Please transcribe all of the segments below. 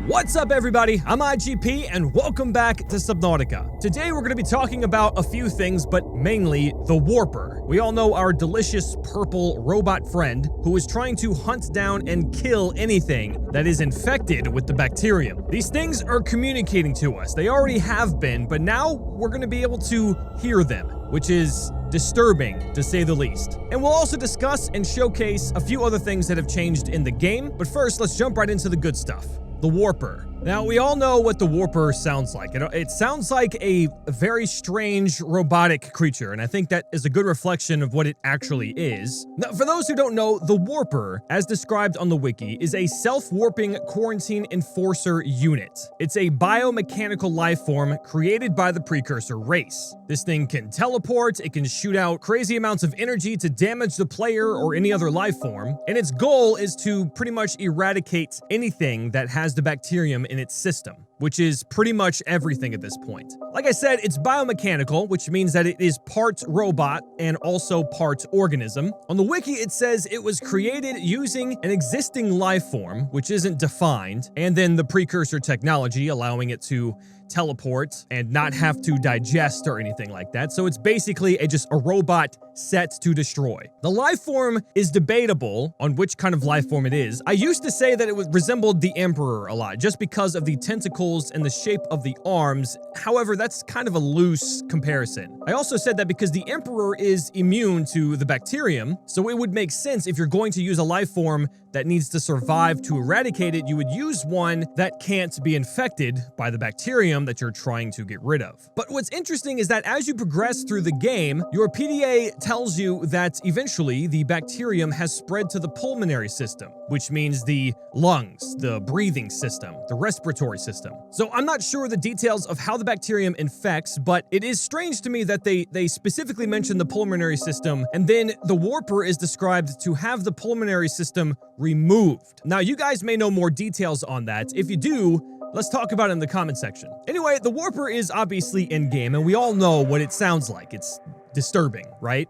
What's up, everybody? I'm IGP, and welcome back to Subnautica. Today, we're going to be talking about a few things, but mainly the Warper. We all know our delicious purple robot friend who is trying to hunt down and kill anything that is infected with the bacterium. These things are communicating to us. They already have been, but now we're going to be able to hear them, which is disturbing, to say the least. And we'll also discuss and showcase a few other things that have changed in the game, but first, let's jump right into the good stuff. The Warper. Now, we all know what the Warper sounds like. It sounds like a very strange robotic creature, and I think that is a good reflection of what it actually is. Now, for those who don't know, the Warper, as described on the wiki, is a self-warping quarantine enforcer unit. It's a biomechanical life form created by the precursor race. This thing can teleport, it can shoot out crazy amounts of energy to damage the player or any other life form, and its goal is to pretty much eradicate anything that has the bacterium in its system, which is pretty much everything at this point. Like I said, it's biomechanical, which means that it is part robot and also part organism. On the wiki, it says it was created using an existing life form, which isn't defined, and then the precursor technology allowing it to teleport and not have to digest or anything like that. So it's basically just a robot set to destroy. The life form is debatable on which kind of life form it is. I used to say that it resembled the Emperor a lot, just because of the tentacles and the shape of the arms. However, that's kind of a loose comparison. I also said that because the Emperor is immune to the bacterium, so it would make sense if you're going to use a life form that needs to survive to eradicate it, you would use one that can't be infected by the bacterium that you're trying to get rid of. But what's interesting is that as you progress through the game, your PDA tells you that eventually the bacterium has spread to the pulmonary system, which means the lungs, the breathing system, the respiratory system. So I'm not sure the details of how the bacterium infects, but it is strange to me that they specifically mention the pulmonary system, and then the Warper is described to have the pulmonary system removed. Now, you guys may know more details on that. If you do, let's talk about it in the comment section. Anyway, the Warper is obviously in-game, and we all know what it sounds like. It's disturbing, right?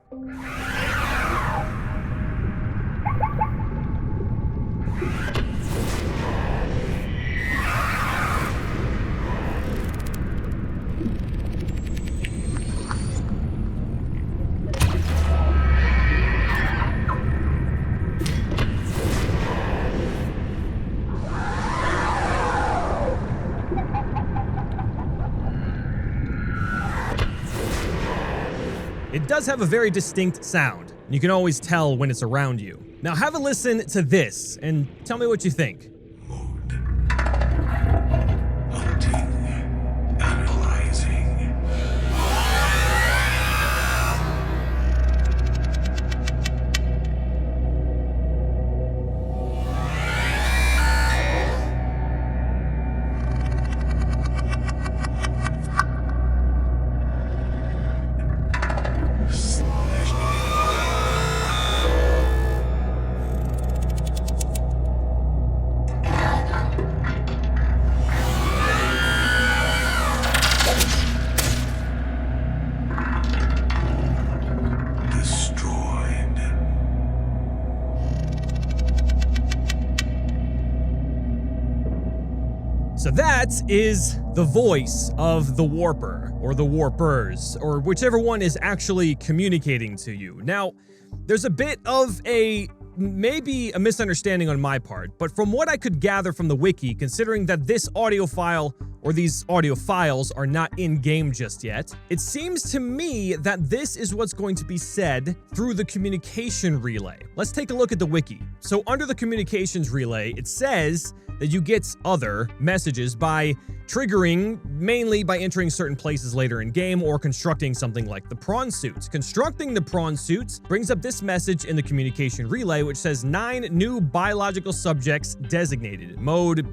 It does have a very distinct sound. You can always tell when it's around you. Now have a listen to this and tell me what you think. So that is the voice of the Warper, or the Warpers, or whichever one is actually communicating to you. Now, there's a bit of maybe a misunderstanding on my part, but from what I could gather from the wiki, considering that this audio file or these audio files are not in-game just yet, it seems to me that this is what's going to be said through the communication relay. Let's take a look at the wiki. So under the communications relay, it says that you get other messages by triggering, mainly by entering certain places later in game or constructing something like the prawn suit. Constructing the prawn suit brings up this message in the communication relay, which says 9 new biological subjects designated. Mode,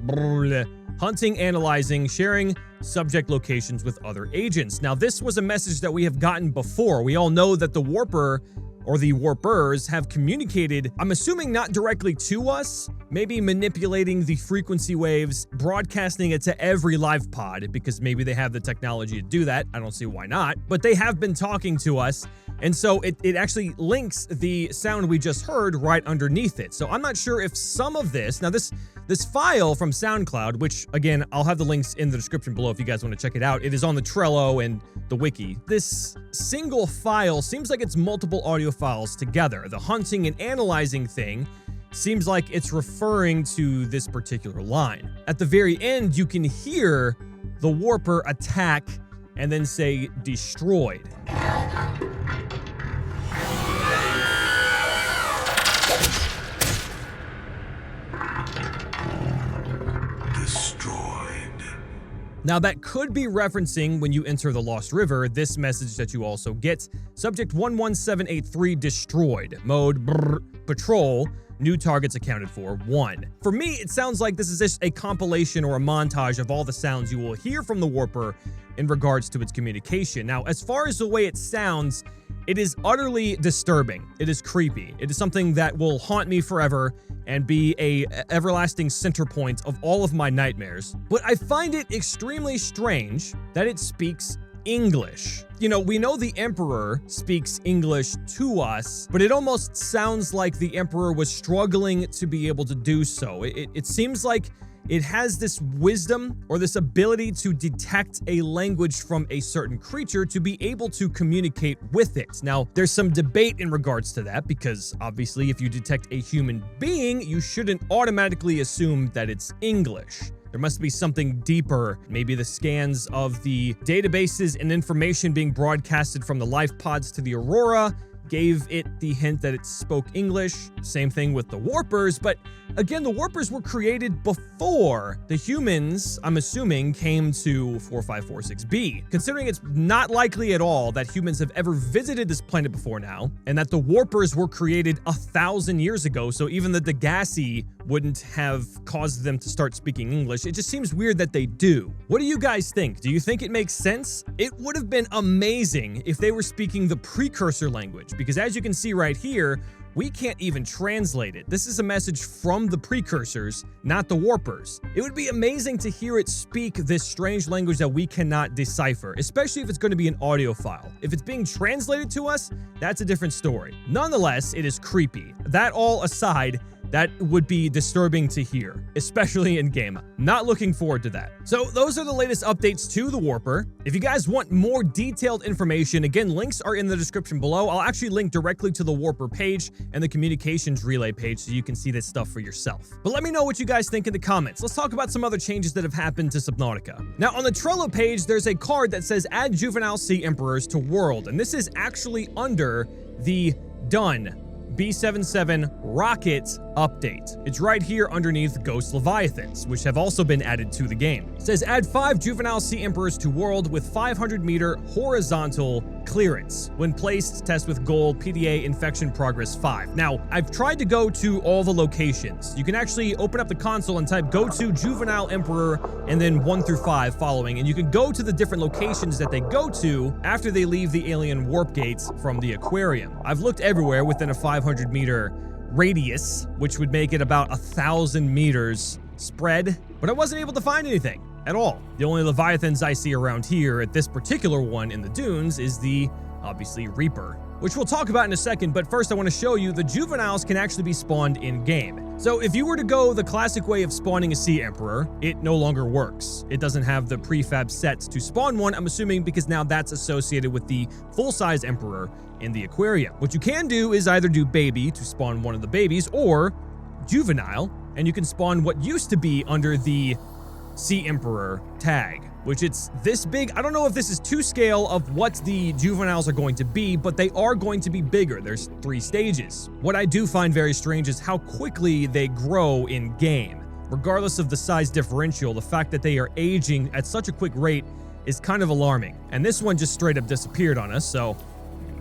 hunting, analyzing, sharing subject locations with other agents. Now, this was a message that we have gotten before. We all know that the Warper or the Warpers have communicated, I'm assuming not directly to us, maybe manipulating the frequency waves, broadcasting it to every live pod, because maybe they have the technology to do that. I don't see why not. But they have been talking to us, and so it actually links the sound we just heard right underneath it. So I'm not sure if some of this, now this file from SoundCloud, which again, I'll have the links in the description below if you guys want to check it out. It is on the Trello and the wiki. This single file seems like it's multiple audio files together. The hunting and analyzing thing seems like it's referring to this particular line. At the very end, you can hear the Warper attack and then say destroyed. Now, that could be referencing, when you enter the Lost River, this message that you also get. Subject 11783 destroyed. Mode patrol. New targets accounted for 1. For me, it sounds like this is just a compilation or a montage of all the sounds you will hear from the Warper in regards to its communication. Now, as far as the way it sounds, it is utterly disturbing. It is creepy. It is something that will haunt me forever and be a everlasting center point of all of my nightmares. But I find it extremely strange that it speaks English. You know, we know the Emperor speaks English to us, but it almost sounds like the Emperor was struggling to be able to do so. It seems like it has this wisdom or this ability to detect a language from a certain creature to be able to communicate with it. Now, there's some debate in regards to that because obviously if you detect a human being, you shouldn't automatically assume that it's English. There must be something deeper, maybe the scans of the databases and information being broadcasted from the life pods to the Aurora gave it the hint that it spoke English. Same thing with the Warpers, but again, the Warpers were created before the humans, I'm assuming, came to 4546b. Considering it's not likely at all that humans have ever visited this planet before now, and that the Warpers were created 1,000 years ago, so even the Degassi wouldn't have caused them to start speaking English. It just seems weird that they do. What do you guys think? Do you think it makes sense? It would have been amazing if they were speaking the precursor language, because as you can see right here, we can't even translate it. This is a message from the precursors, not the Warpers. It would be amazing to hear it speak this strange language that we cannot decipher, especially if it's going to be an audio file. If it's being translated to us, that's a different story. Nonetheless, it is creepy. That all aside, that would be disturbing to hear, especially in game. Not looking forward to that. So those are the latest updates to the Warper. If you guys want more detailed information, again, links are in the description below. I'll actually link directly to the Warper page and the communications relay page so you can see this stuff for yourself. But let me know what you guys think in the comments. Let's talk about some other changes that have happened to Subnautica. Now, on the Trello page, there's a card that says add Juvenile Emperors to world, and this is actually under the done B77 rocket update. It's right here underneath Ghost Leviathans, which have also been added to the game. It says add 5 Juvenile Emperors to world with 500-meter horizontal clearance. When placed, test with gold, PDA infection progress 5. Now, I've tried to go to all the locations. You can actually open up the console and type go to Juvenile Emperor and then 1 through 5 following, and you can go to the different locations that they go to after they leave the alien warp gates from the aquarium. I've looked everywhere within a 500-meter radius, which would make it about 1,000 meters spread, but I wasn't able to find anything at all. The only Leviathans I see around here at this particular one in the dunes is the, obviously, Reaper, which we'll talk about in a second, but first I want to show you the juveniles can actually be spawned in-game. So if you were to go the classic way of spawning a Sea Emperor, it no longer works. It doesn't have the prefab sets to spawn one, I'm assuming, because now that's associated with the full-size Emperor in the aquarium. What you can do is either do baby to spawn one of the babies, or juvenile, and you can spawn what used to be under the Sea Emperor tag, which it's this big. I don't know if this is to scale of what the juveniles are going to be, but they are going to be bigger. There's 3 stages. What I do find very strange is how quickly they grow in game. Regardless of the size differential, the fact that they are aging at such a quick rate is kind of alarming. And this one just straight up disappeared on us, so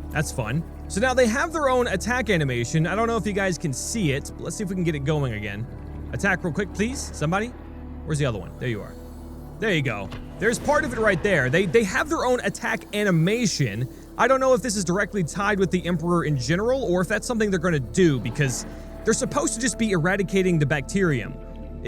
that's fun. So now they have their own attack animation. I don't know if you guys can see it, but let's see if we can get it going again. Attack real quick, please, somebody. Where's the other one? There you are. There you go. There's part of it right there. They have their own attack animation. I don't know if this is directly tied with the Emperor in general, or if that's something they're going to do, because they're supposed to just be eradicating the bacterium.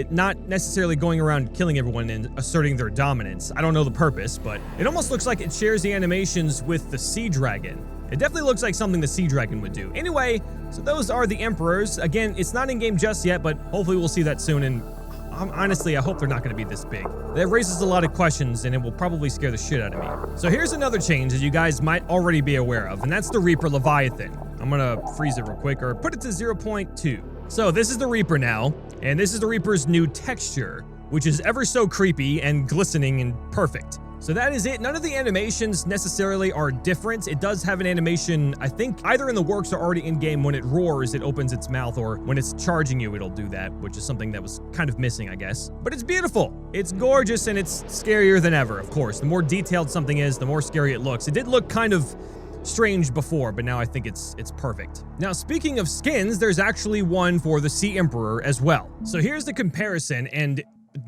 Not necessarily going around killing everyone and asserting their dominance. I don't know the purpose, but it almost looks like it shares the animations with the sea dragon. It definitely looks like something the sea dragon would do. Anyway, so those are the Emperors. Again, it's not in-game just yet, but hopefully we'll see that soon, and honestly, I hope they're not going to be this big. That raises a lot of questions, and it will probably scare the shit out of me. So here's another change that you guys might already be aware of, and that's the Reaper Leviathan. I'm gonna freeze it real quick, or put it to 0.2. So this is the Reaper now, and this is the Reaper's new texture, which is ever so creepy and glistening and perfect. So that is it. None of the animations necessarily are different. It does have an animation, I think, either in the works or already in-game. When it roars, it opens its mouth, or when it's charging you, it'll do that, which is something that was kind of missing, I guess. But it's beautiful. It's gorgeous, and it's scarier than ever, of course. The more detailed something is, the more scary it looks. It did look kind of strange before, but now I think it's perfect. Now, speaking of skins, there's actually one for the Sea Emperor as well. So here's the comparison, and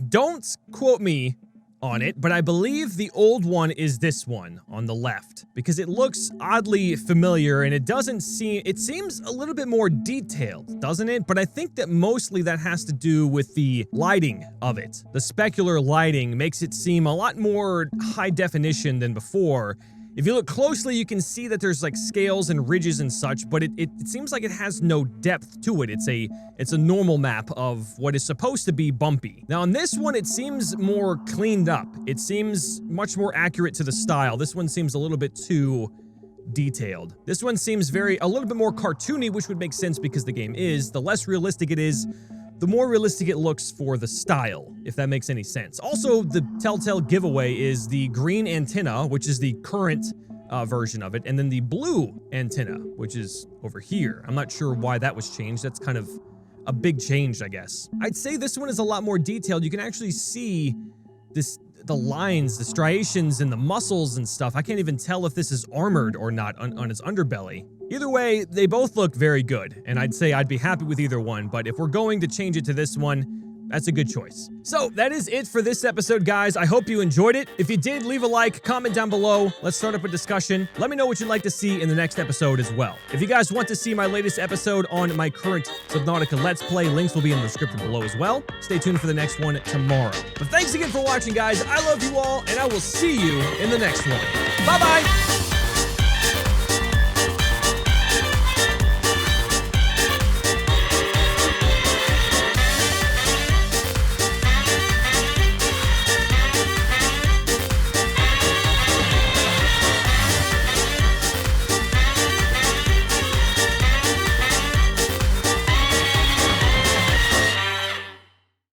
don't quote me on it, but I believe the old one is this one on the left, because it looks oddly familiar, and it seems a little bit more detailed, doesn't it? But I think that mostly that has to do with the lighting of it. The specular lighting makes it seem a lot more high definition than before. If you look closely, you can see that there's like scales and ridges and such, but it seems like it has no depth to it. It's a normal map of what is supposed to be bumpy. Now on this one, it seems more cleaned up. It seems much more accurate to the style. This one seems a little bit too detailed. This one seems a little bit more cartoony, which would make sense because the game is. The less realistic it is, the more realistic it looks for the style, if that makes any sense. Also, the telltale giveaway is the green antenna, which is the current version of it, and then the blue antenna, which is over here. I'm not sure why that was changed. That's kind of a big change, I guess. I'd say this one is a lot more detailed. You can actually see the lines, the striations, and the muscles and stuff. I can't even tell if this is armored or not on its underbelly. Either way, they both look very good, and I'd say I'd be happy with either one, but if we're going to change it to this one, that's a good choice. So that is it for this episode, guys. I hope you enjoyed it. If you did, leave a like, comment down below. Let's start up a discussion. Let me know what you'd like to see in the next episode as well. If you guys want to see my latest episode on my current Subnautica Let's Play, links will be in the description below as well. Stay tuned for the next one tomorrow. But thanks again for watching, guys. I love you all, and I will see you in the next one. Bye-bye!